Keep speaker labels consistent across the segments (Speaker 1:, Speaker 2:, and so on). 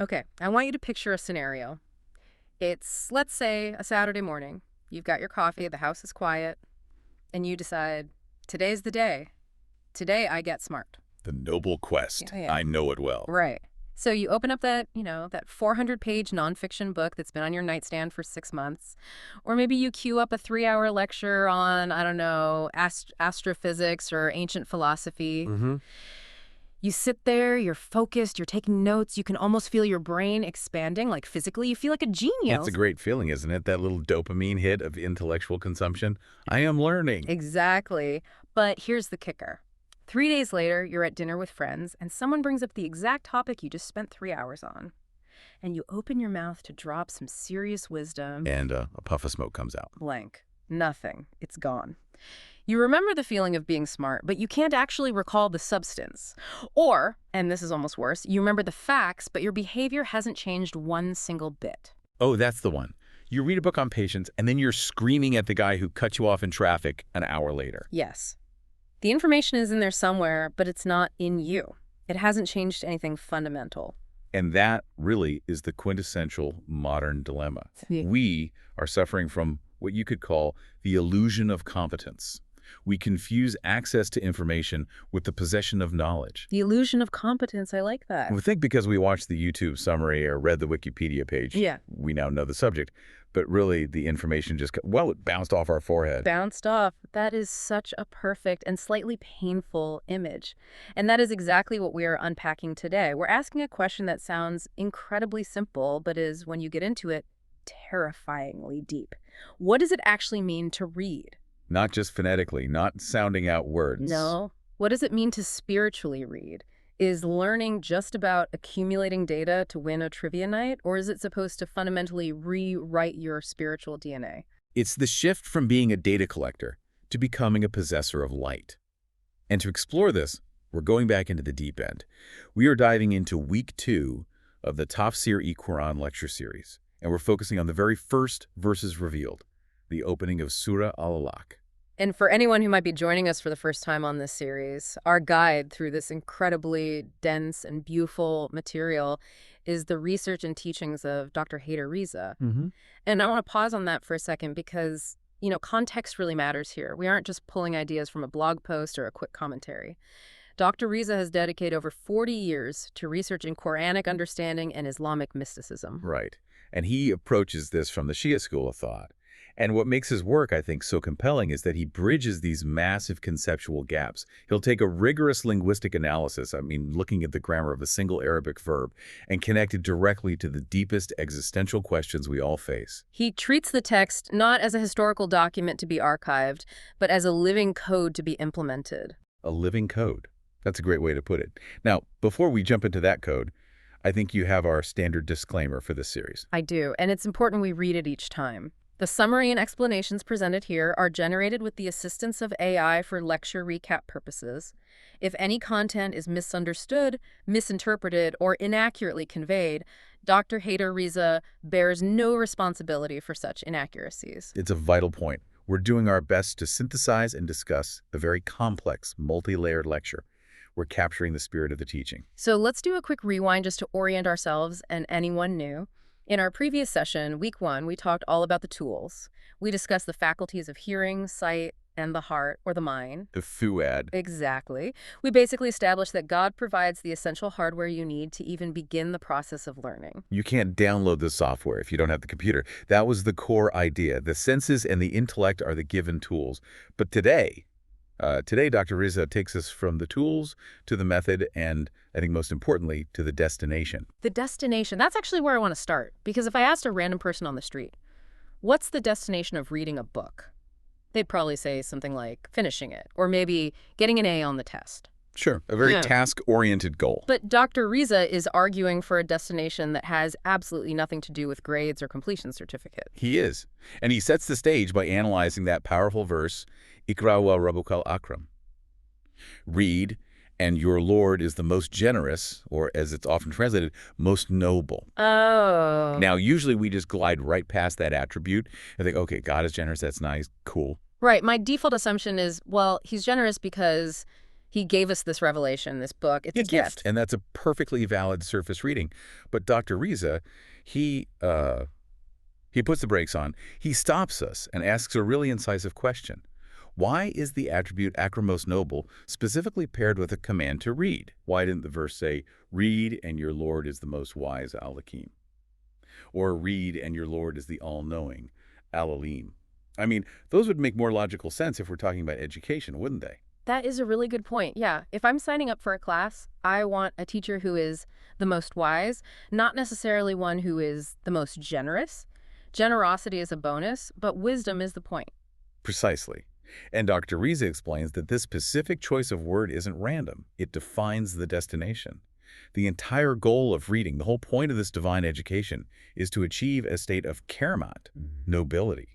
Speaker 1: Okay, I want you to picture a scenario. It's, let's say, a Saturday morning. You've got your coffee, the house is quiet, and you decide, today's the day. Today I get smart.
Speaker 2: The noble quest.
Speaker 1: Yeah, yeah.
Speaker 2: I know it well.
Speaker 1: Right. So you open up that 400-page nonfiction book that's been on your nightstand for 6 months. Or maybe you queue up a 3-hour lecture on, I don't know, astrophysics or ancient philosophy.
Speaker 2: Mm-hmm.
Speaker 1: You sit there, you're focused, you're taking notes, you can almost feel your brain expanding, like physically. You feel like a genius.
Speaker 2: That's a great feeling, isn't it? That little dopamine hit of intellectual consumption. I am learning.
Speaker 1: Exactly. But here's the kicker. 3 days later, you're at dinner with friends, and someone brings up the exact topic you just spent 3 hours on. And you open your mouth to drop some serious wisdom.
Speaker 2: And a puff of smoke comes out.
Speaker 1: Blank. Nothing. It's gone. You remember the feeling of being smart, but you can't actually recall the substance. Or, and this is almost worse, you remember the facts, but your behavior hasn't changed one single bit.
Speaker 2: Oh, that's the one. You read a book on patience, and then you're screaming at the guy who cut you off in traffic an hour later.
Speaker 1: Yes. The information is in there somewhere, but it's not in you. It hasn't changed anything fundamental.
Speaker 2: And that really is the quintessential modern dilemma.
Speaker 1: Yeah.
Speaker 2: We are suffering from what you could call the illusion of competence. We confuse access to information with the possession of knowledge.
Speaker 1: The illusion of competence, I like that.
Speaker 2: We think because we watched the YouTube summary or read the Wikipedia page,
Speaker 1: Yeah.
Speaker 2: we now know the subject. But really, the information just, well, it bounced off our forehead.
Speaker 1: Bounced off. That is such a perfect and slightly painful image. And that is exactly what we are unpacking today. We're asking a question that sounds incredibly simple, but is, when you get into it, terrifyingly deep. What does it actually mean to read?
Speaker 2: Not just phonetically, not sounding out words.
Speaker 1: No. What does it mean to spiritually read? Is learning just about accumulating data to win a trivia night, or is it supposed to fundamentally rewrite your spiritual DNA?
Speaker 2: It's the shift from being a data collector to becoming a possessor of light. And to explore this, we're going back into the deep end. We are diving into week 2 of the S1.E4 lecture series, and we're focusing on the very first verses revealed, the opening of Surah Al-Alaq.
Speaker 1: And for anyone who might be joining us for the first time on this series, our guide through this incredibly dense and beautiful material is the research and teachings of Dr. Haider Riza.
Speaker 2: Mm-hmm.
Speaker 1: And I want to pause on that for a second because, context really matters here. We aren't just pulling ideas from a blog post or a quick commentary. Dr. Riza has dedicated over 40 years to researching Quranic understanding and Islamic mysticism.
Speaker 2: Right. And he approaches this from the Shia school of thought. And what makes his work, I think, so compelling is that he bridges these massive conceptual gaps. He'll take a rigorous linguistic analysis, looking at the grammar of a single Arabic verb, and connect it directly to the deepest existential questions we all face.
Speaker 1: He treats the text not as a historical document to be archived, but as a living code to be implemented.
Speaker 2: A living code. That's a great way to put it. Now, before we jump into that code, I think you have our standard disclaimer for this series.
Speaker 1: I do, and it's important we read it each time. The summary and explanations presented here are generated with the assistance of AI for lecture recap purposes. If any content is misunderstood, misinterpreted, or inaccurately conveyed, Dr. Haider Riza bears no responsibility for such inaccuracies.
Speaker 2: It's a vital point. We're doing our best to synthesize and discuss a very complex, multi-layered lecture. We're capturing the spirit of the teaching.
Speaker 1: So let's do a quick rewind just to orient ourselves and anyone new. In our previous session, week 1, we talked all about the tools. We discussed the faculties of hearing, sight, and the heart, or the mind.
Speaker 2: The fuad.
Speaker 1: Exactly. We basically established that God provides the essential hardware you need to even begin the process of learning.
Speaker 2: You can't download the software if you don't have the computer. That was the core idea. The senses and the intellect are the given tools. But today, Dr. Riza takes us from the tools to the method and, I think most importantly, to the destination.
Speaker 1: The destination. That's actually where I want to start. Because if I asked a random person on the street, what's the destination of reading a book? They'd probably say something like finishing it, or maybe getting an A on the test.
Speaker 2: Sure, a very task-oriented goal.
Speaker 1: But Dr. Riza is arguing for a destination that has absolutely nothing to do with grades or completion certificate.
Speaker 2: He is. And he sets the stage by analyzing that powerful verse, Iqra wa rabbukal akram. Read, and your Lord is the most generous, or as it's often translated, most noble.
Speaker 1: Oh.
Speaker 2: Now, usually we just glide right past that attribute and think, okay, God is generous, that's nice, cool.
Speaker 1: Right. My default assumption is, well, he's generous because He gave us this revelation, this book. It's a gift.
Speaker 2: And that's a perfectly valid surface reading. But Dr. Riza, he puts the brakes on. He stops us and asks a really incisive question. Why is the attribute acromos noble specifically paired with a command to read? Why didn't the verse say, read and your Lord is the most wise, Al-Hakim? Or read and your Lord is the all-knowing, Al-Alim? I mean, those would make more logical sense if we're talking about education, wouldn't they?
Speaker 1: That is a really good point. Yeah. If I'm signing up for a class, I want a teacher who is the most wise, not necessarily one who is the most generous. Generosity is a bonus, but wisdom is the point.
Speaker 2: Precisely. And Dr. Riza explains that this specific choice of word isn't random. It defines the destination. The entire goal of reading, the whole point of this divine education, is to achieve a state of keramat, nobility.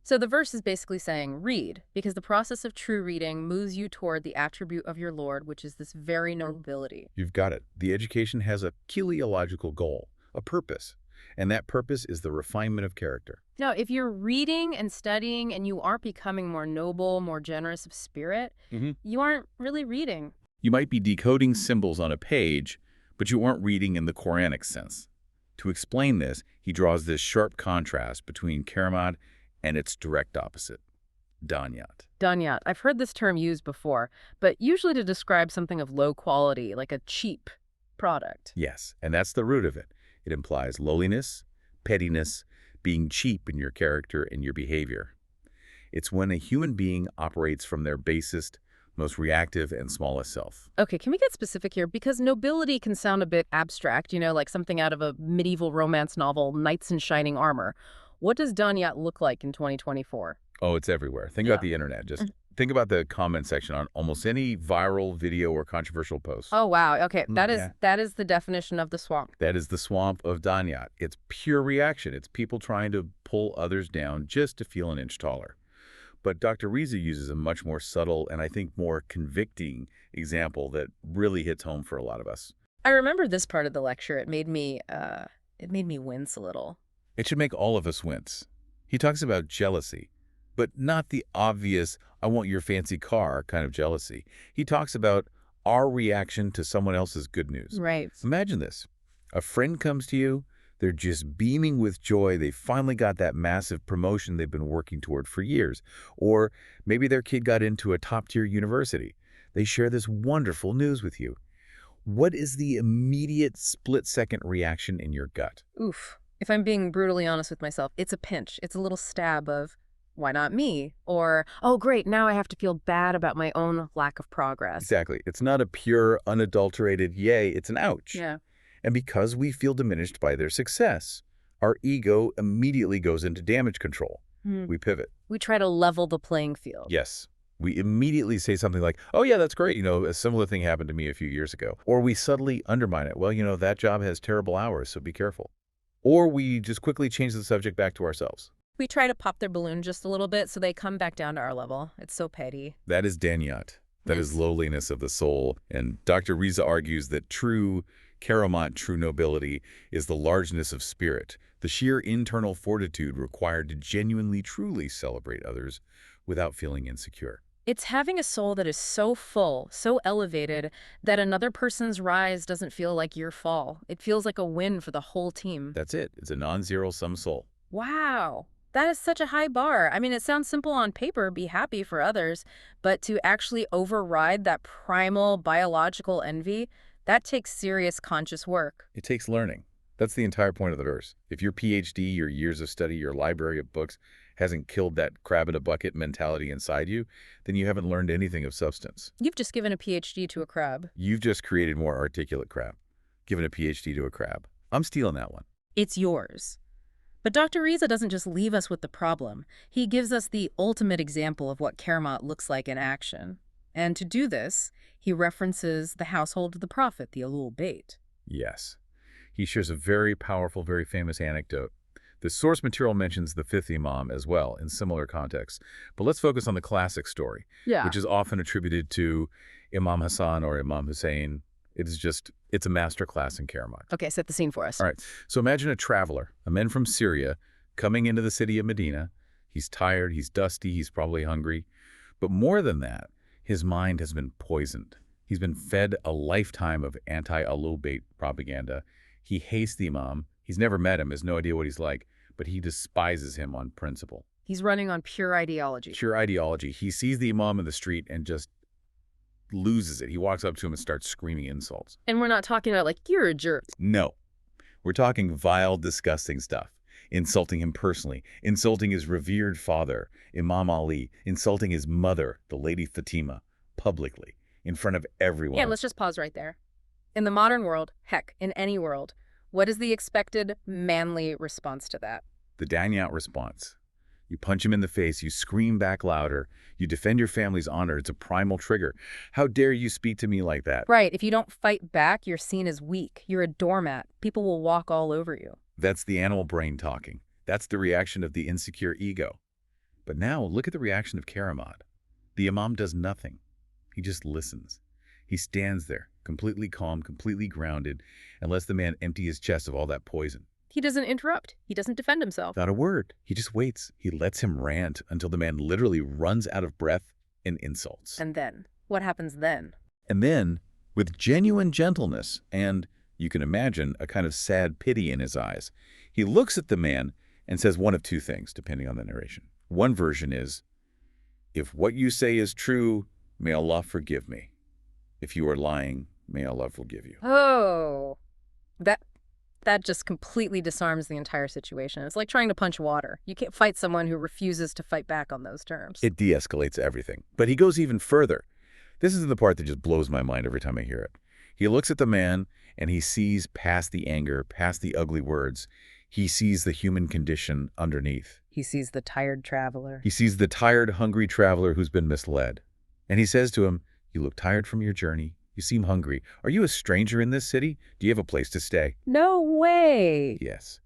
Speaker 1: So the verse is basically saying, read, because the process of true reading moves you toward the attribute of your Lord, which is this very nobility.
Speaker 2: You've got it. The education has a teleological goal, a purpose, and that purpose is the refinement of character.
Speaker 1: Now, if you're reading and studying and you aren't becoming more noble, more generous of spirit, you aren't really reading.
Speaker 2: You might be decoding symbols on a page, but you aren't reading in the Quranic sense. To explain this, he draws this sharp contrast between keramat and its direct opposite, danyat.
Speaker 1: Danyat. I've heard this term used before, but usually to describe something of low quality, like a cheap product.
Speaker 2: Yes, and that's the root of it. It implies lowliness, pettiness, being cheap in your character and your behavior. It's when a human being operates from their basest, most reactive and smallest self.
Speaker 1: Okay, can we get specific here? Because nobility can sound a bit abstract, like something out of a medieval romance novel, knights in shining armor. What does Danyat look like in 2024?
Speaker 2: Oh, it's everywhere. Think about the internet. Just think about the comment section on almost any viral video or controversial post.
Speaker 1: Oh, wow. Okay, that is the definition of the swamp.
Speaker 2: That is the swamp of Danyat. It's pure reaction. It's people trying to pull others down just to feel an inch taller. But Dr. Riza uses a much more subtle and I think more convicting example that really hits home for a lot of us.
Speaker 1: I remember this part of the lecture. It made me wince a little.
Speaker 2: It should make all of us wince. He talks about jealousy, but not the obvious, I want your fancy car kind of jealousy. He talks about our reaction to someone else's good news.
Speaker 1: Right.
Speaker 2: Imagine this. A friend comes to you, they're just beaming with joy. They finally got that massive promotion they've been working toward for years. Or maybe their kid got into a top-tier university. They share this wonderful news with you. What is the immediate split-second reaction in your gut?
Speaker 1: Oof. If I'm being brutally honest with myself, it's a pinch. It's a little stab of, why not me? Or, oh, great, now I have to feel bad about my own lack of progress.
Speaker 2: Exactly. It's not a pure, unadulterated yay, it's an ouch.
Speaker 1: Yeah.
Speaker 2: And because we feel diminished by their success, our ego immediately goes into damage control. We pivot.
Speaker 1: We try to level the playing field.
Speaker 2: Yes. We immediately say something like, oh, yeah, that's great. A similar thing happened to me a few years ago. Or we subtly undermine it. Well, that job has terrible hours, so be careful. Or we just quickly change the subject back to ourselves.
Speaker 1: We try to pop their balloon just a little bit so they come back down to our level. It's so petty.
Speaker 2: That is danyat. That is lowliness of the soul. And Dr. Riza argues that true keramat, true nobility, is the largeness of spirit, the sheer internal fortitude required to genuinely, truly celebrate others without feeling insecure.
Speaker 1: It's having a soul that is so full, so elevated, that another person's rise doesn't feel like your fall. It feels like a win for the whole team.
Speaker 2: That's it. It's a non-zero-sum soul.
Speaker 1: Wow. That is such a high bar. I mean, it sounds simple on paper, be happy for others, but to actually override that primal biological envy, that takes serious conscious work.
Speaker 2: It takes learning. That's the entire point of the verse. If your PhD, your years of study, your library of books hasn't killed that crab-in-a-bucket mentality inside you, then you haven't learned anything of substance.
Speaker 1: You've just given a PhD to a crab.
Speaker 2: You've just created more articulate crab. Given a PhD to a crab. I'm stealing that one.
Speaker 1: It's yours. But Dr. Riza doesn't just leave us with the problem. He gives us the ultimate example of what keramat looks like in action. And to do this, he references the household of the prophet, the Ahlul Bayt.
Speaker 2: Yes. He shares a very powerful, very famous anecdote. The source material mentions the fifth imam as well in similar contexts. But let's focus on the classic story, which is often attributed to Imam Hassan or Imam Hussein. It's a master class in keramat.
Speaker 1: Okay, set the scene for us.
Speaker 2: All right. So imagine a traveler, a man from Syria, coming into the city of Medina. He's tired, he's dusty, he's probably hungry. But more than that, his mind has been poisoned. He's been fed a lifetime of anti-Ahlul Bayt propaganda. He hates the imam. He's never met him, has no idea what he's like, but he despises him on principle.
Speaker 1: He's running on pure ideology.
Speaker 2: Pure ideology. He sees the imam in the street and just loses it. He walks up to him and starts screaming insults.
Speaker 1: And we're not talking about like, you're a jerk.
Speaker 2: No. We're talking vile, disgusting stuff. Insulting him personally, insulting his revered father, Imam Ali, insulting his mother, the Lady Fatima, publicly, in front of everyone.
Speaker 1: Yeah, let's just pause right there. In the modern world, heck, in any world, what is the expected manly response to that?
Speaker 2: The dang-out response. You punch him in the face, you scream back louder, you defend your family's honor. It's a primal trigger. How dare you speak to me like that?
Speaker 1: Right, if you don't fight back, you're seen as weak. You're a doormat. People will walk all over you.
Speaker 2: That's the animal brain talking. That's the reaction of the insecure ego. But now, look at the reaction of Karamat. The imam does nothing. He just listens. He stands there, completely calm, completely grounded, and lets the man empty his chest of all that poison.
Speaker 1: He doesn't interrupt. He doesn't defend himself.
Speaker 2: Not a word. He just waits. He lets him rant until the man literally runs out of breath and insults.
Speaker 1: And then? What happens then?
Speaker 2: And then, with genuine gentleness and, you can imagine, a kind of sad pity in his eyes, he looks at the man and says one of two things, depending on the narration. One version is, if what you say is true, may Allah forgive me. If you are lying, may Allah forgive you.
Speaker 1: Oh, that just completely disarms the entire situation. It's like trying to punch water. You can't fight someone who refuses to fight back on those terms.
Speaker 2: It de-escalates everything. But he goes even further. This is the part that just blows my mind every time I hear it. He looks at the man and he sees past the anger, past the ugly words. He sees the human condition underneath.
Speaker 1: He sees the tired traveler.
Speaker 2: He sees the tired, hungry traveler who's been misled. And he says to him, you look tired from your journey. You seem hungry. Are you a stranger in this city? Do you have a place to stay?
Speaker 1: No way.
Speaker 2: Yes.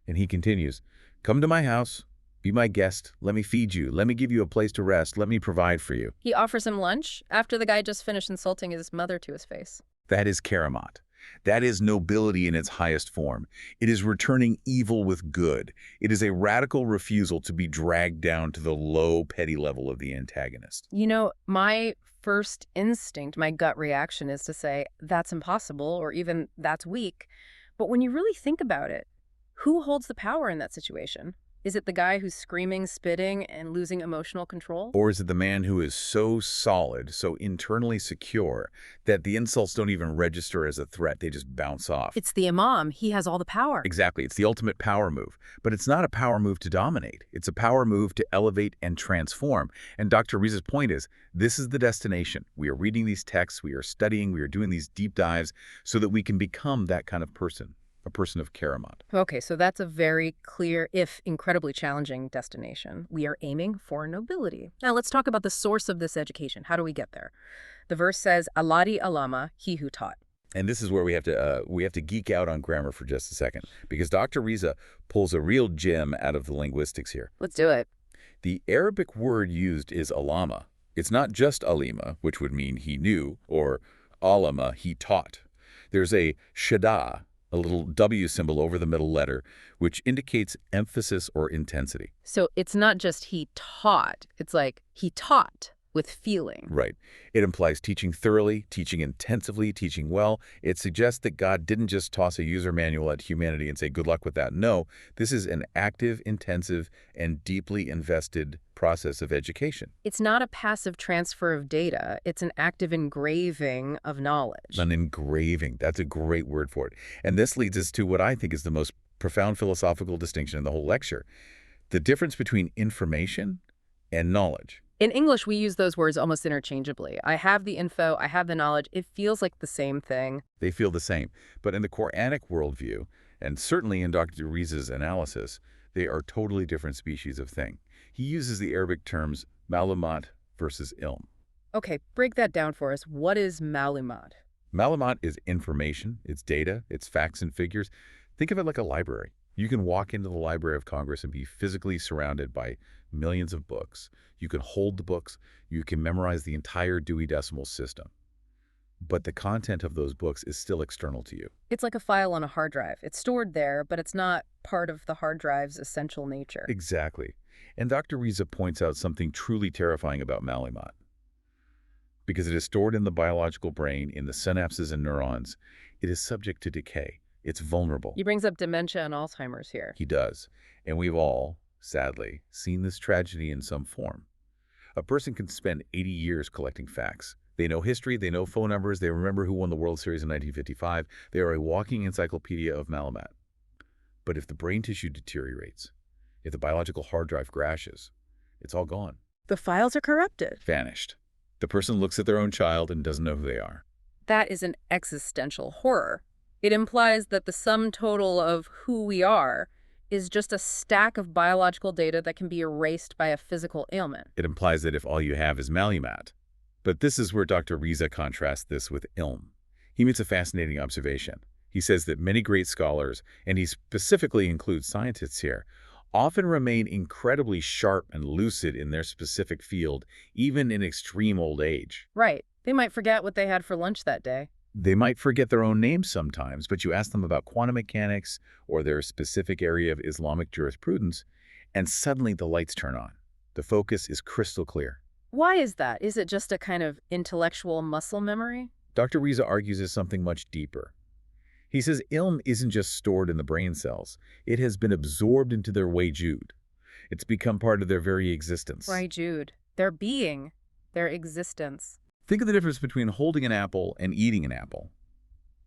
Speaker 2: And he continues, come to my house. Be my guest. Let me feed you. Let me give you a place to rest. Let me provide for you.
Speaker 1: He offers him lunch after the guy just finished insulting his mother to his face.
Speaker 2: That is Karamat. That is nobility in its highest form. It is returning evil with good. It is a radical refusal to be dragged down to the low, petty level of the antagonist.
Speaker 1: You know, my first instinct, my gut reaction is to say, that's impossible, or even that's weak. But when you really think about it, who holds the power in that situation? Is it the guy who's screaming, spitting, and losing emotional control?
Speaker 2: Or is it the man who is so solid, so internally secure, that the insults don't even register as a threat, they just bounce off?
Speaker 1: It's the imam. He has all the power.
Speaker 2: Exactly. It's the ultimate power move. But it's not a power move to dominate. It's a power move to elevate and transform. And Dr. Riza's point is, this is the destination. We are reading these texts, we are studying, we are doing these deep dives so that we can become that kind of person. A person of Karamat.
Speaker 1: Okay, so that's a very clear, if incredibly challenging, destination. We are aiming for nobility. Now let's talk about the source of this education. How do we get there? The verse says, Aladi alama, he who taught.
Speaker 2: And this is where we have to geek out on grammar for just a second, because Dr. Riza pulls a real gem out of the linguistics here.
Speaker 1: Let's do it.
Speaker 2: The Arabic word used is alama. It's not just alima, which would mean he knew, or alama, he taught. There's a shada, a little W symbol over the middle letter, which indicates emphasis or intensity.
Speaker 1: So it's not just he taught, it's like he taught with feeling.
Speaker 2: Right. It implies teaching thoroughly, teaching intensively, teaching well. It suggests that God didn't just toss a user manual at humanity and say, good luck with that. No, this is an active, intensive, and deeply invested process of education.
Speaker 1: It's not a passive transfer of data. It's an active engraving of knowledge.
Speaker 2: An engraving. That's a great word for it. And this leads us to what I think is the most profound philosophical distinction in the whole lecture. The difference between information and knowledge.
Speaker 1: In English, we use those words almost interchangeably. I have the info, I have the knowledge. It feels like the same thing.
Speaker 2: They feel the same. But in the Quranic worldview, and certainly in Dr. Riza's analysis, they are totally different species of thing. He uses the Arabic terms malumat versus ilm.
Speaker 1: Okay, break that down for us. What is malumat?
Speaker 2: Malumat is information, it's data, it's facts and figures. Think of it like a library. You can walk into the Library of Congress and be physically surrounded by millions of books. You can hold the books. You can memorize the entire Dewey Decimal System. But the content of those books is still external to you.
Speaker 1: It's like a file on a hard drive. It's stored there, but it's not part of the hard drive's essential nature.
Speaker 2: Exactly. And Dr. Riza points out something truly terrifying about malumat. Because it is stored in the biological brain, in the synapses and neurons. It is subject to decay. It's vulnerable.
Speaker 1: He brings up dementia and Alzheimer's here.
Speaker 2: He does. And we've all, sadly, seen this tragedy in some form. A person can spend 80 years collecting facts. They know history, they know phone numbers, they remember who won the World Series in 1955. They are a walking encyclopedia of Malamat. But if the brain tissue deteriorates, if the biological hard drive crashes, it's all gone.
Speaker 1: The files are corrupted.
Speaker 2: Vanished. The person looks at their own child and doesn't know who they are.
Speaker 1: That is an existential horror. It implies that the sum total of who we are is just a stack of biological data that can be erased by a physical ailment.
Speaker 2: It implies that if all you have is Malumat. But this is where Dr. Riza contrasts this with ilm. He makes a fascinating observation. He says that many great scholars, and he specifically includes scientists here, often remain incredibly sharp and lucid in their specific field, even in extreme old age.
Speaker 1: Right. They might forget what they had for lunch that day.
Speaker 2: They might forget their own names sometimes, but you ask them about quantum mechanics or their specific area of Islamic jurisprudence, and suddenly the lights turn on. The focus is crystal clear.
Speaker 1: Why is that? Is it just a kind of intellectual muscle memory?
Speaker 2: Dr. Riza argues is something much deeper. He says ilm isn't just stored in the brain cells. It has been absorbed into their wujud. It's become part of their very existence.
Speaker 1: Wujud. Their being. Their existence.
Speaker 2: Think of the difference between holding an apple and eating an apple.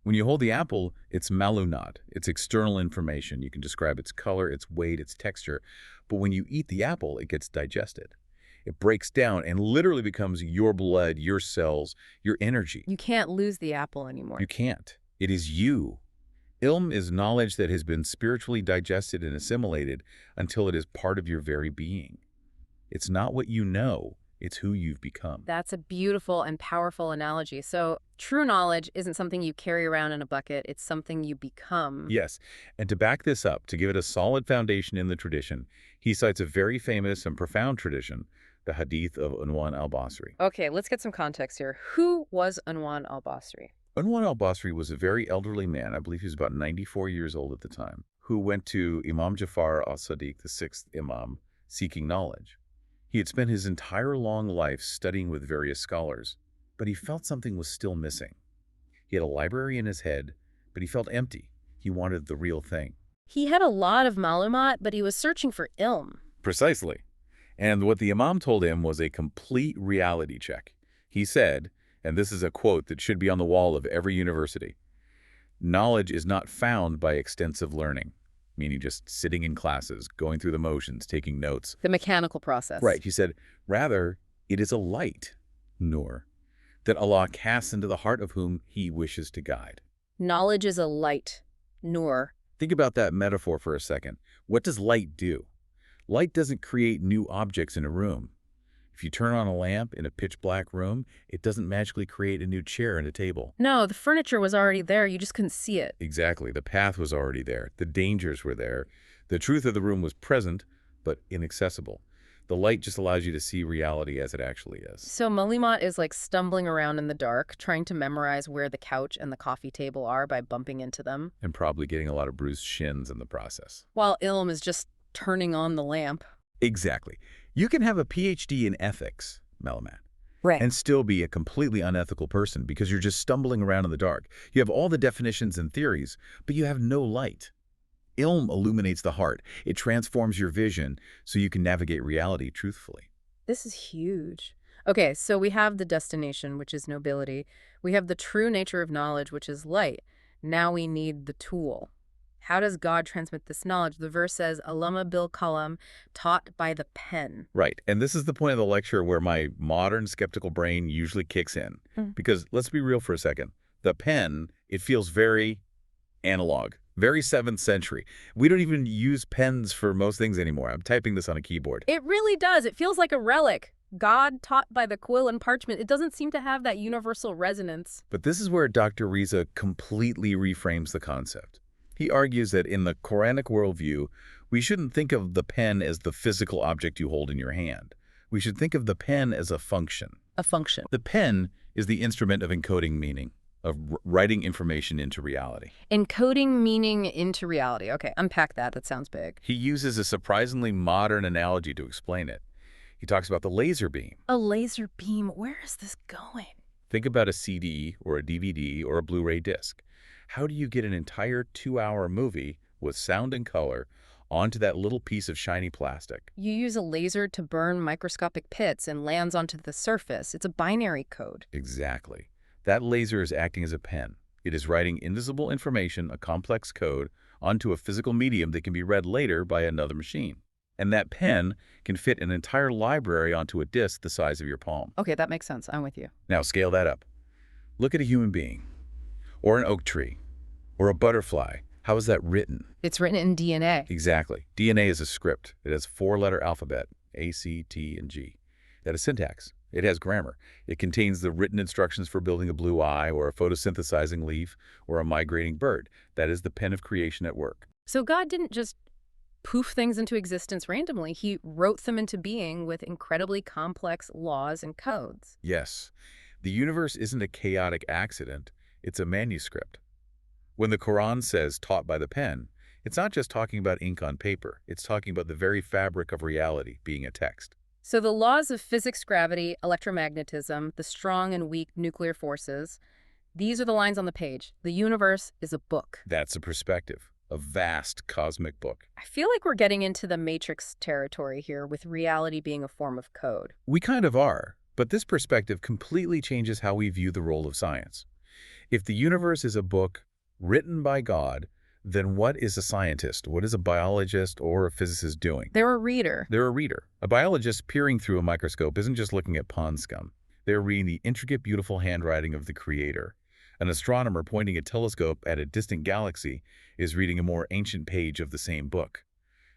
Speaker 2: When you hold the apple, it's malunat. It's external information. You can describe its color, its weight, its texture. But when you eat the apple, it gets digested. It breaks down and literally becomes your blood, your cells, your energy.
Speaker 1: You can't lose the apple anymore.
Speaker 2: You can't. It is you. Ilm is knowledge that has been spiritually digested and assimilated until it is part of your very being. It's not what you know. It's who you've become.
Speaker 1: That's a beautiful and powerful analogy. So true knowledge isn't something you carry around in a bucket. It's something you become.
Speaker 2: Yes. And to back this up, to give it a solid foundation in the tradition, he cites a very famous and profound tradition, the Hadith of Unwan al-Basri.
Speaker 1: Okay, let's get some context here. Who was Unwan al-Basri?
Speaker 2: Unwan al-Basri was a very elderly man, I believe he was about 94 years old at the time, who went to Imam Jafar al-Sadiq, the sixth Imam, seeking knowledge. He had spent his entire long life studying with various scholars, but he felt something was still missing. He had a library in his head, but he felt empty. He wanted the real thing.
Speaker 1: He had a lot of malumat, but he was searching for ilm.
Speaker 2: Precisely. And what the Imam told him was a complete reality check. He said, and this is a quote that should be on the wall of every university, "Knowledge is not found by extensive learning," meaning just sitting in classes, going through the motions, taking notes.
Speaker 1: The mechanical process.
Speaker 2: Right. He said, rather, it is a light, nur, that Allah casts into the heart of whom He wishes to guide.
Speaker 1: Knowledge is a light, nur.
Speaker 2: Think about that metaphor for a second. What does light do? Light doesn't create new objects in a room. If you turn on a lamp in a pitch-black room, it doesn't magically create a new chair and a table.
Speaker 1: No, the furniture was already there. You just couldn't see it.
Speaker 2: Exactly. The path was already there. The dangers were there. The truth of the room was present, but inaccessible. The light just allows you to see reality as it actually is.
Speaker 1: So malumat is like stumbling around in the dark, trying to memorize where the couch and the coffee table are by bumping into them.
Speaker 2: And probably getting a lot of bruised shins in the process.
Speaker 1: While ilm is just turning on the lamp.
Speaker 2: Exactly. You can have a PhD in ethics, Malamat,
Speaker 1: Right.
Speaker 2: and still be a completely unethical person because you're just stumbling around in the dark. You have all the definitions and theories, but you have no light. Ilm illuminates the heart. It transforms your vision so you can navigate reality truthfully.
Speaker 1: This is huge. Okay, so we have the destination, which is nobility. We have the true nature of knowledge, which is light. Now we need the tool. How does God transmit this knowledge? The verse says, Allama bil kalam, taught by the pen.
Speaker 2: Right. And this is the point of the lecture where my modern skeptical brain usually kicks in. Because let's be real for a second. The pen, it feels very analog, very 7th century. We don't even use pens for most things anymore. I'm typing this on a keyboard.
Speaker 1: It really does. It feels like a relic. God taught by the quill and parchment. It doesn't seem to have that universal resonance.
Speaker 2: But this is where Dr. Riza completely reframes the concept. He argues that in the Quranic worldview, we shouldn't think of the pen as the physical object you hold in your hand. We should think of the pen as a function.
Speaker 1: A function.
Speaker 2: The pen is the instrument of encoding meaning, of writing information into reality.
Speaker 1: Encoding meaning into reality. Okay, unpack that. That sounds big.
Speaker 2: He uses a surprisingly modern analogy to explain it. He talks about the laser beam.
Speaker 1: A laser beam? Where is this going?
Speaker 2: Think about a CD or a DVD or a Blu-ray disc. How do you get an entire 2-hour movie with sound and color onto that little piece of shiny plastic?
Speaker 1: You use a laser to burn microscopic pits and lands onto the surface. It's a binary code.
Speaker 2: Exactly. That laser is acting as a pen. It is writing invisible information, a complex code, onto a physical medium that can be read later by another machine. And that pen can fit an entire library onto a disc the size of your palm.
Speaker 1: Okay, that makes sense. I'm with you.
Speaker 2: Now scale that up. Look at a human being, or an oak tree, or a butterfly. How is that written?
Speaker 1: It's written in DNA.
Speaker 2: Exactly. DNA is a script. It has a 4-letter alphabet, A, C, T, and G. That is syntax. It has grammar. It contains the written instructions for building a blue eye, or a photosynthesizing leaf, or a migrating bird. That is the pen of creation at work.
Speaker 1: So God didn't just poof things into existence randomly. He wrote them into being with incredibly complex laws and codes.
Speaker 2: Yes. The universe isn't a chaotic accident. It's a manuscript. When the Qur'an says taught by the pen, it's not just talking about ink on paper. It's talking about the very fabric of reality being a text.
Speaker 1: So the laws of physics, gravity, electromagnetism, the strong and weak nuclear forces, these are the lines on the page. The universe is a book.
Speaker 2: That's a perspective, a vast cosmic book.
Speaker 1: I feel like we're getting into the Matrix territory here, with reality being a form of code.
Speaker 2: We kind of are, but this perspective completely changes how we view the role of science. If the universe is a book written by God, then what is a scientist? What is a biologist or a physicist doing?
Speaker 1: They're a reader.
Speaker 2: They're a reader. A biologist peering through a microscope isn't just looking at pond scum. They're reading the intricate, beautiful handwriting of the Creator. An astronomer pointing a telescope at a distant galaxy is reading a more ancient page of the same book.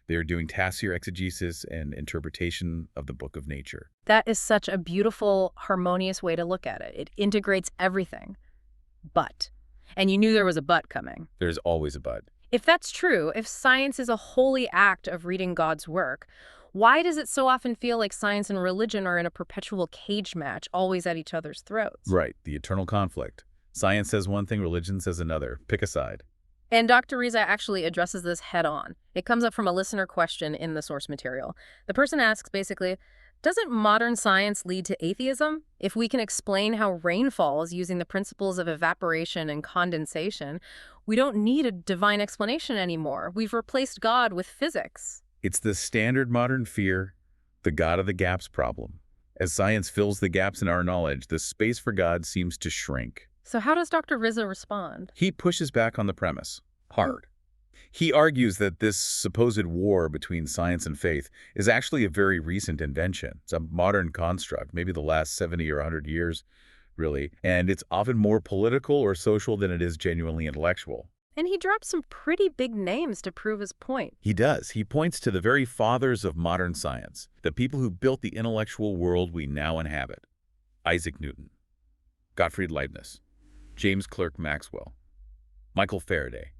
Speaker 2: They are doing tacit exegesis and interpretation of the book of nature.
Speaker 1: That is such a beautiful, harmonious way to look at it. It integrates everything. But. And you knew there was a but coming.
Speaker 2: There's always a but.
Speaker 1: If that's true, if science is a holy act of reading God's work, why does it so often feel like science and religion are in a perpetual cage match, always at each other's throats?
Speaker 2: Right, the eternal conflict. Science says one thing, religion says another. Pick a side.
Speaker 1: And Dr. Riza actually addresses this head-on. It comes up from a listener question in the source material. The person asks, basically, doesn't modern science lead to atheism? If we can explain how rain falls using the principles of evaporation and condensation, we don't need a divine explanation anymore. We've replaced God with physics.
Speaker 2: It's the standard modern fear, the God of the gaps problem. As science fills the gaps in our knowledge, the space for God seems to shrink.
Speaker 1: So how does Dr. Riza respond?
Speaker 2: He pushes back on the premise, hard. He argues that this supposed war between science and faith is actually a very recent invention. It's a modern construct, maybe the last 70 or 100 years, really, and it's often more political or social than it is genuinely intellectual.
Speaker 1: And he drops some pretty big names to prove his point.
Speaker 2: He does. He points to the very fathers of modern science, the people who built the intellectual world we now inhabit. Isaac Newton, Gottfried Leibniz, James Clerk Maxwell, Michael Faraday,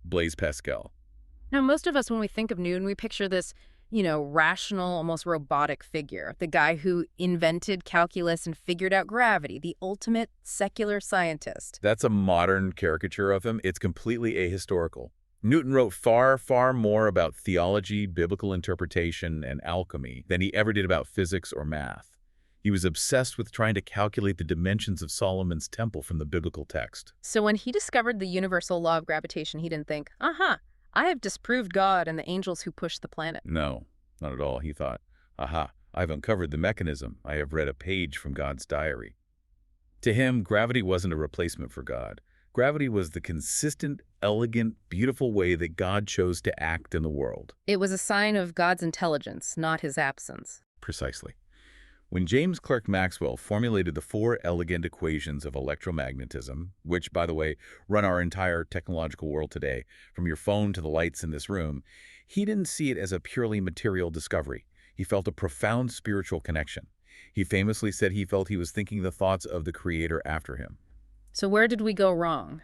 Speaker 2: Blaise Pascal.
Speaker 1: Now, most of us, when we think of Newton, we picture this, rational, almost robotic figure, the guy who invented calculus and figured out gravity, the ultimate secular scientist.
Speaker 2: That's a modern caricature of him. It's completely ahistorical. Newton wrote far, far more about theology, biblical interpretation, and alchemy than he ever did about physics or math. He was obsessed with trying to calculate the dimensions of Solomon's temple from the biblical text.
Speaker 1: So when he discovered the universal law of gravitation, he didn't think, aha, I have disproved God and the angels who pushed the planet.
Speaker 2: No, not at all. He thought, aha, I've uncovered the mechanism. I have read a page from God's diary. To him, gravity wasn't a replacement for God. Gravity was the consistent, elegant, beautiful way that God chose to act in the world.
Speaker 1: It was a sign of God's intelligence, not his absence.
Speaker 2: Precisely. When James Clerk Maxwell formulated the 4 elegant equations of electromagnetism, which, by the way, run our entire technological world today, from your phone to the lights in this room, he didn't see it as a purely material discovery. He felt a profound spiritual connection. He famously said he felt he was thinking the thoughts of the Creator after him.
Speaker 1: So where did we go wrong?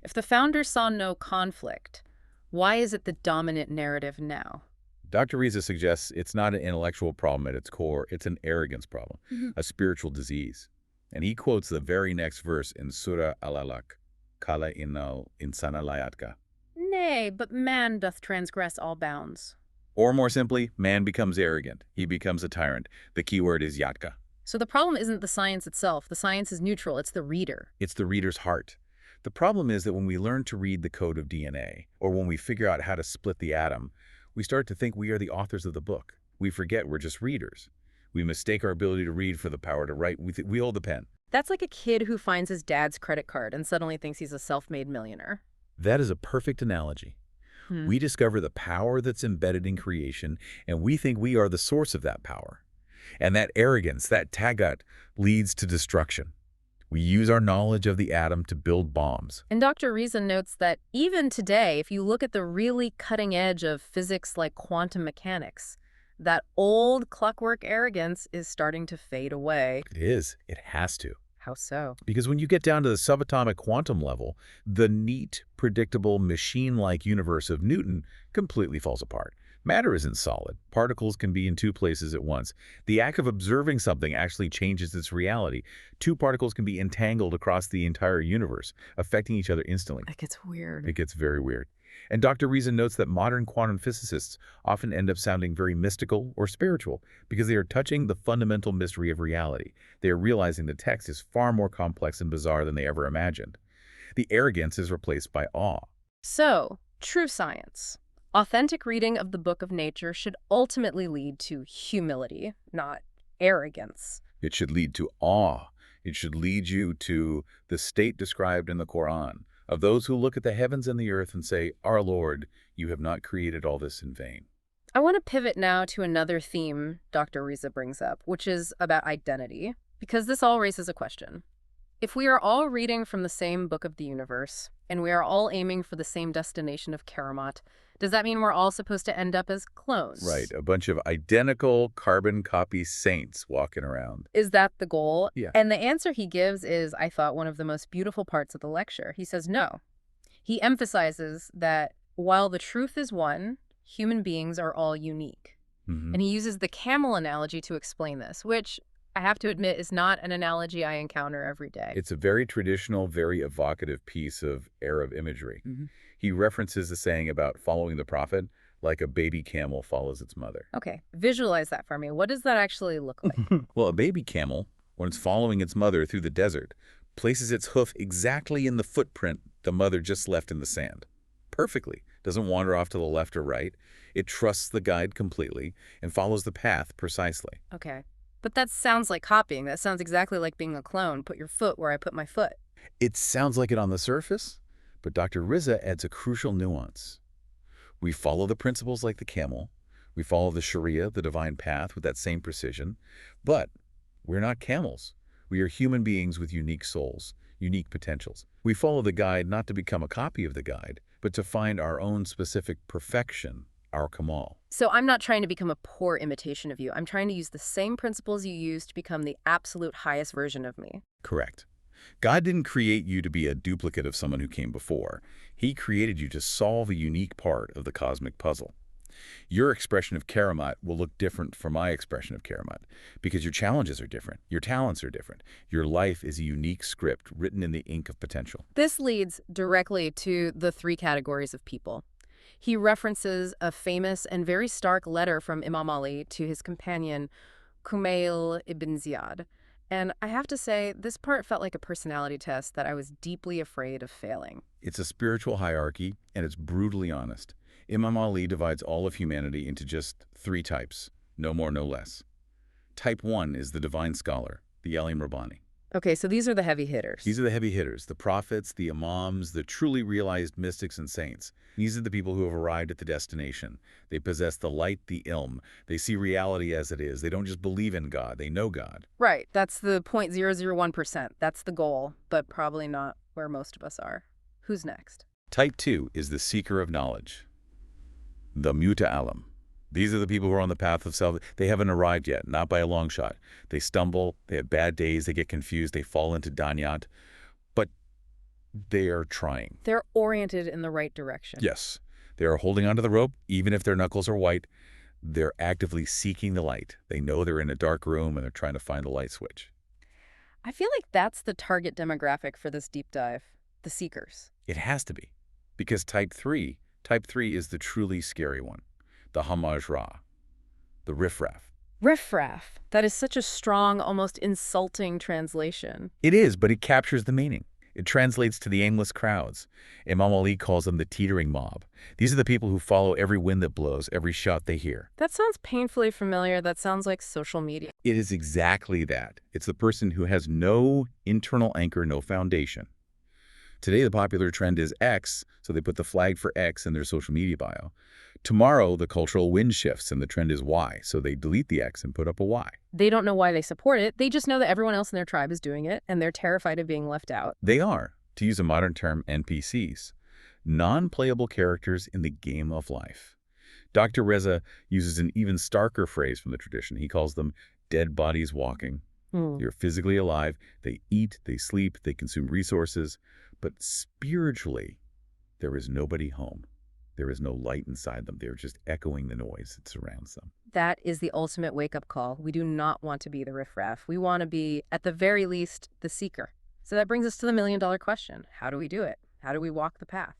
Speaker 1: If the founders saw no conflict, why is it the dominant narrative now?
Speaker 2: Dr. Riza suggests it's not an intellectual problem at its core, it's an arrogance problem, a spiritual disease. And he quotes the very next verse in Surah Al-Alaq, Kala innal insana la yatka.
Speaker 1: Nay, but man doth transgress all bounds.
Speaker 2: Or more simply, man becomes arrogant. He becomes a tyrant. The key word is yatka.
Speaker 1: So the problem isn't the science itself. The science is neutral. It's the reader.
Speaker 2: It's the reader's heart. The problem is that when we learn to read the code of DNA, or when we figure out how to split the atom, we start to think we are the authors of the book. We forget we're just readers. We mistake our ability to read for the power to write. We hold the pen.
Speaker 1: That's like a kid who finds his dad's credit card and suddenly thinks he's a self-made millionaire.
Speaker 2: That is a perfect analogy. We discover the power that's embedded in creation, and we think we are the source of that power. And that arrogance, that tagat, leads to destruction. We use our knowledge of the atom to build bombs.
Speaker 1: And Dr. Riza notes that even today, if you look at the really cutting edge of physics like quantum mechanics, that old clockwork arrogance is starting to fade away.
Speaker 2: It is. It has to.
Speaker 1: How so?
Speaker 2: Because when you get down to the subatomic quantum level, the neat, predictable, machine-like universe of Newton completely falls apart. Matter isn't solid. Particles can be in two places at once. The act of observing something actually changes its reality. Two particles can be entangled across the entire universe, affecting each other instantly.
Speaker 1: That gets weird.
Speaker 2: It gets very weird. And Dr. Riza notes that modern quantum physicists often end up sounding very mystical or spiritual because they are touching the fundamental mystery of reality. They are realizing the text is far more complex and bizarre than they ever imagined. The arrogance is replaced by awe.
Speaker 1: So, true science. Authentic reading of the book of nature should ultimately lead to humility, not arrogance.
Speaker 2: It should lead to awe. It should lead you to the state described in the Qur'an, of those who look at the heavens and the earth and say, "Our Lord, you have not created all this in vain."
Speaker 1: I want to pivot now to another theme Dr. Riza brings up, which is about identity, because this all raises a question. If we are all reading from the same book of the universe, and we are all aiming for the same destination of Karamat, does that mean we're all supposed to end up as clones?
Speaker 2: Right, a bunch of identical carbon copy saints walking around.
Speaker 1: Is that the goal?
Speaker 2: Yeah.
Speaker 1: And the answer he gives is, I thought, one of the most beautiful parts of the lecture. He says no. He emphasizes that while the truth is one, human beings are all unique. And he uses the camel analogy to explain this, which I have to admit is not an analogy I encounter every day.
Speaker 2: It's a very traditional, very evocative piece of Arab imagery. He references the saying about following the prophet like a baby camel follows its mother.
Speaker 1: Okay, visualize that for me. What does that actually look like?
Speaker 2: Well, a baby camel, when it's following its mother through the desert, places its hoof exactly in the footprint the mother just left in the sand. Perfectly. Doesn't wander off to the left or right. It trusts the guide completely and follows the path precisely.
Speaker 1: Okay, but that sounds like copying. That sounds exactly like being a clone. Put your foot where I put my foot.
Speaker 2: It sounds like it on the surface, but Dr. Riza adds a crucial nuance. We follow the principles like the camel. We follow the Sharia, the divine path, with that same precision. But we're not camels. We are human beings with unique souls, unique potentials. We follow the guide not to become a copy of the guide, but to find our own specific perfection, our Kamal.
Speaker 1: So I'm not trying to become a poor imitation of you. I'm trying to use the same principles you use to become the absolute highest version of me.
Speaker 2: Correct. God didn't create you to be a duplicate of someone who came before. He created you to solve a unique part of the cosmic puzzle. Your expression of Karamat will look different from my expression of Karamat because your challenges are different, your talents are different. Your life is a unique script written in the ink of potential.
Speaker 1: This leads directly to the three categories of people. He references a famous and very stark letter from Imam Ali to his companion, Kumail ibn Ziyad. And I have to say, this part felt like a personality test that I was deeply afraid of failing.
Speaker 2: It's a spiritual hierarchy, and it's brutally honest. Imam Ali divides all of humanity into just three types, no more, no less. Type 1 is the divine scholar, the Alim Rabbani.
Speaker 1: Okay, so these are the heavy hitters.
Speaker 2: These are the heavy hitters, the prophets, the imams, the truly realized mystics and saints. These are the people who have arrived at the destination. They possess the light, the ilm. They see reality as it is. They don't just believe in God, they know God.
Speaker 1: Right, that's the 0.001%. That's the goal, but probably not where most of us are. Who's next?
Speaker 2: Type 2 is the seeker of knowledge, the muta'alim. These are the people who are on the path of salvation. They haven't arrived yet, not by a long shot. They stumble, they have bad days, they get confused, they fall into danyat, but they are trying.
Speaker 1: They're oriented in the right direction.
Speaker 2: Yes, they are holding onto the rope, even if their knuckles are white. They're actively seeking the light. They know they're in a dark room and they're trying to find the light switch.
Speaker 1: I feel like that's the target demographic for this deep dive, the seekers.
Speaker 2: It has to be, because type 3 is the truly scary one. the hamajra, the riffraff.
Speaker 1: Riffraff. That is such a strong, almost insulting translation.
Speaker 2: It is, but it captures the meaning. It translates to the aimless crowds. Imam Ali calls them the teetering mob. These are the people who follow every wind that blows, every shot they hear.
Speaker 1: That sounds painfully familiar. That sounds like social media.
Speaker 2: It is exactly that. It's the person who has no internal anchor, no foundation. Today, the popular trend is X, so they put the flag for X in their social media bio. Tomorrow, the cultural wind shifts and the trend is Y, so they delete the X and put up a Y.
Speaker 1: They don't know why they support it. They just know that everyone else in their tribe is doing it, and they're terrified of being left out.
Speaker 2: They are, to use a modern term, NPCs, non-playable characters in the game of life. Dr. Riza uses an even starker phrase from the tradition. He calls them dead bodies walking. They're physically alive. They eat, they sleep, they consume resources. But spiritually, there is nobody home. There is no light inside them. They're just echoing the noise that surrounds them.
Speaker 1: That is the ultimate wake-up call. We do not want to be the riffraff. We want to be, at the very least, the seeker. So that brings us to the million-dollar question. How do we do it? How do we walk the path?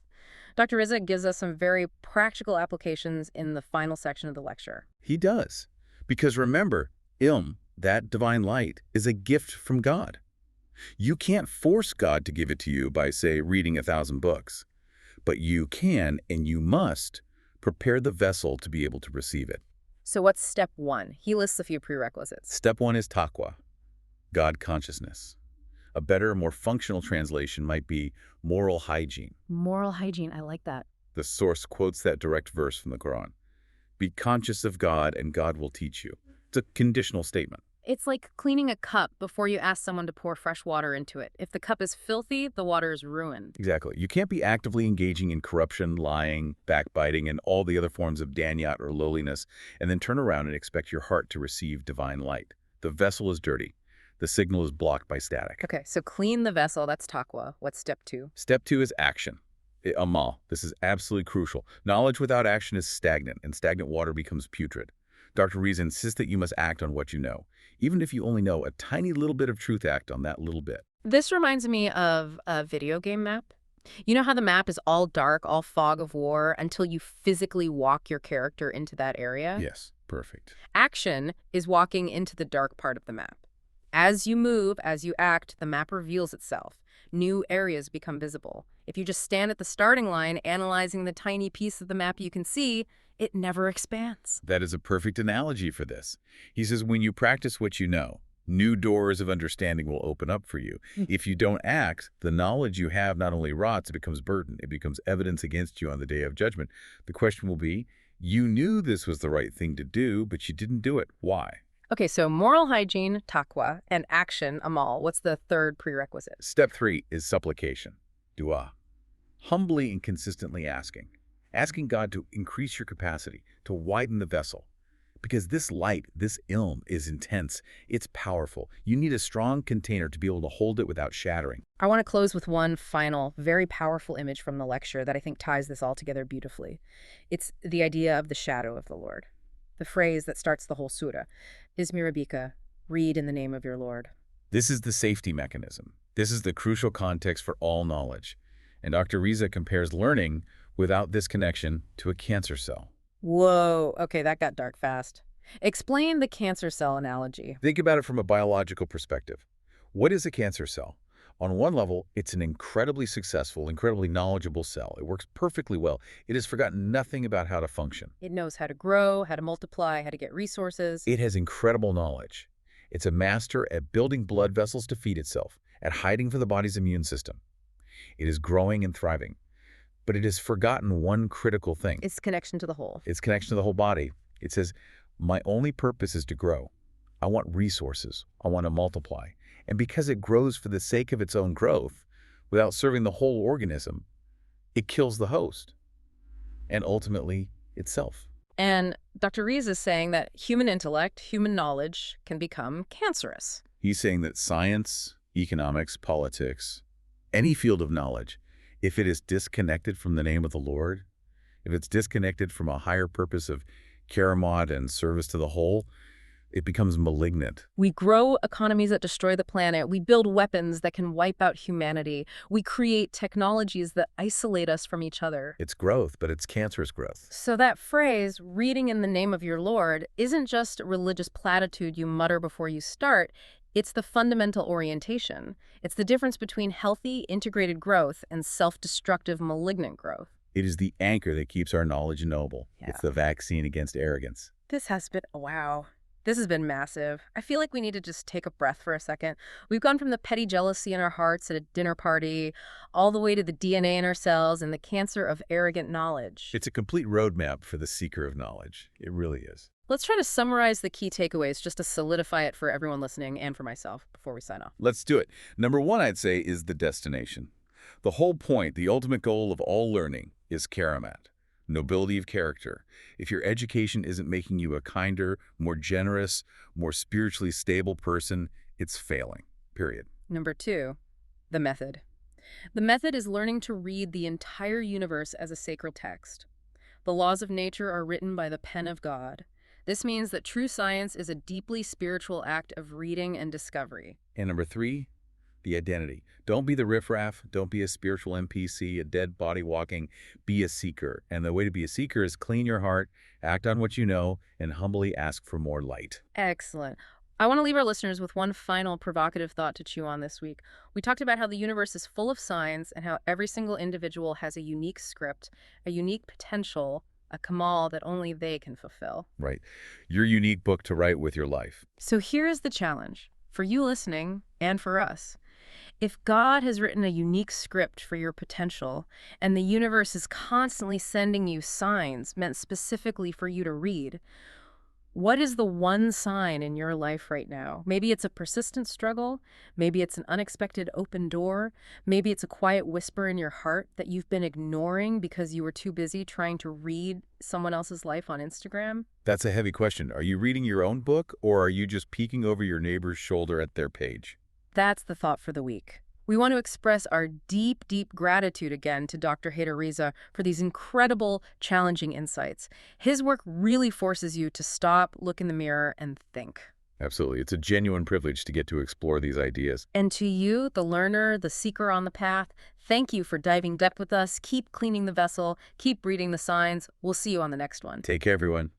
Speaker 1: Dr. Riza gives us some very practical applications in the final section of the lecture.
Speaker 2: He does. Because remember, ilm, that divine light, is a gift from God. You can't force God to give it to you by, say, reading 1,000 books. But you can, and you must, prepare the vessel to be able to receive it.
Speaker 1: So what's step one? He lists a few prerequisites.
Speaker 2: Step one is taqwa, God consciousness. A better, more functional translation might be moral hygiene.
Speaker 1: Moral hygiene, I like that.
Speaker 2: The source quotes that direct verse from the Qur'an. Be conscious of God, and God will teach you. It's a conditional statement.
Speaker 1: It's like cleaning a cup before you ask someone to pour fresh water into it. If the cup is filthy, the water is ruined.
Speaker 2: Exactly. You can't be actively engaging in corruption, lying, backbiting, and all the other forms of danyat or lowliness, and then turn around and expect your heart to receive divine light. The vessel is dirty. The signal is blocked by static.
Speaker 1: Okay, so clean the vessel. That's taqwa. What's step two?
Speaker 2: Step two is action. Amal. This is absolutely crucial. Knowledge without action is stagnant, and stagnant water becomes putrid. Dr. Riza insists that you must act on what you know. Even if you only know a tiny little bit of truth, act on that little bit.
Speaker 1: This reminds me of a video game map. You know how the map is all dark, all fog of war, until you physically walk your character into that area?
Speaker 2: Yes, perfect.
Speaker 1: Action is walking into the dark part of the map. As you move, as you act, the map reveals itself. New areas become visible. If you just stand at the starting line analyzing the tiny piece of the map you can see, it never expands.
Speaker 2: That is a perfect analogy for this. He says when you practice what you know, new doors of understanding will open up for you. If you don't act, the knowledge you have not only rots, it becomes burden. It becomes evidence against you on the day of judgment. The question will be, you knew this was the right thing to do, but you didn't do it. Why?
Speaker 1: Okay, so moral hygiene, taqwa, and action, amal. What's the third prerequisite?
Speaker 2: Step three is supplication, dua. Humbly and consistently asking. Asking God to increase your capacity, to widen the vessel. Because this light, this ilm, is intense. It's powerful. You need a strong container to be able to hold it without shattering.
Speaker 1: I want to close with one final, very powerful image from the lecture that I think ties this all together beautifully. It's the idea of the shadow of the Lord. The phrase that starts the whole surah, Ismi Rabbika, read in the name of your Lord.
Speaker 2: This is the safety mechanism. This is the crucial context for all knowledge. And Dr. Riza compares learning without this connection to a cancer cell.
Speaker 1: Whoa, okay, that got dark fast. Explain the cancer cell analogy.
Speaker 2: Think about it from a biological perspective. What is a cancer cell? On one level, it's an incredibly successful, incredibly knowledgeable cell. It works perfectly well. It has forgotten nothing about how to function.
Speaker 1: It knows how to grow, how to multiply, how to get resources.
Speaker 2: It has incredible knowledge. It's a master at building blood vessels to feed itself, at hiding from the body's immune system. It is growing and thriving. But it has forgotten one critical thing.
Speaker 1: Its connection to the whole.
Speaker 2: Its connection to the whole body. It says, my only purpose is to grow. I want resources. I want to multiply. And because it grows for the sake of its own growth, without serving the whole organism, it kills the host. And ultimately, itself.
Speaker 1: And Dr. Riza is saying that human intellect, human knowledge can become cancerous.
Speaker 2: He's saying that science, economics, politics, any field of knowledge, if it is disconnected from the name of the Lord, if it's disconnected from a higher purpose of karamot and service to the whole, It becomes malignant.
Speaker 1: We grow economies that destroy the planet. We build weapons that can wipe out humanity. We create technologies that isolate us from each other.
Speaker 2: It's growth, but it's cancerous growth.
Speaker 1: So that phrase, reading in the name of your Lord, isn't just a religious platitude you mutter before you start. It's the fundamental orientation. It's the difference between healthy, integrated growth and self-destructive, malignant growth.
Speaker 2: It is the anchor that keeps our knowledge noble.
Speaker 1: Yeah.
Speaker 2: It's the vaccine against arrogance.
Speaker 1: This has been, wow. This has been massive. I feel like we need to just take a breath for a second. We've gone from the petty jealousy in our hearts at a dinner party, all the way to the DNA in our cells and the cancer of arrogant knowledge.
Speaker 2: It's a complete roadmap for the seeker of knowledge. It really is.
Speaker 1: Let's try to summarize the key takeaways just to solidify it for everyone listening and for myself before we sign off.
Speaker 2: Let's do it. Number one, I'd say, is the destination. The whole point, the ultimate goal of all learning is karamat, nobility of character. If your education isn't making you a kinder, more generous, more spiritually stable person, it's failing, period.
Speaker 1: Number two, the method. The method is learning to read the entire universe as a sacred text. The laws of nature are written by the pen of God. This means that true science is a deeply spiritual act of reading and discovery.
Speaker 2: And number three, the identity. Don't be the riffraff. Don't be a spiritual NPC, a dead body walking. Be a seeker. And the way to be a seeker is clean your heart, act on what you know, and humbly ask for more light.
Speaker 1: Excellent. I want to leave our listeners with one final provocative thought to chew on this week. We talked about how the universe is full of signs and how every single individual has a unique script, a unique potential, a kamal that only they can fulfill.
Speaker 2: Right. Your unique book to write with your life.
Speaker 1: So here is the challenge for you listening and for us. If God has written a unique script for your potential and the universe is constantly sending you signs meant specifically for you to read, what is the one sign in your life right now? Maybe it's a persistent struggle. Maybe it's an unexpected open door. Maybe it's a quiet whisper in your heart that you've been ignoring because you were too busy trying to read someone else's life on Instagram.
Speaker 2: That's a heavy question. Are you reading your own book, or are you just peeking over your neighbor's shoulder at their page?
Speaker 1: That's the thought for the week. We want to express our deep, deep gratitude again to Dr. Haider Riza for these incredible, challenging insights. His work really forces you to stop, look in the mirror, and think.
Speaker 2: Absolutely. It's a genuine privilege to get to explore these ideas.
Speaker 1: And to you, the learner, the seeker on the path, thank you for diving deep with us. Keep cleaning the vessel. Keep reading the signs. We'll see you on the next one.
Speaker 2: Take care, everyone.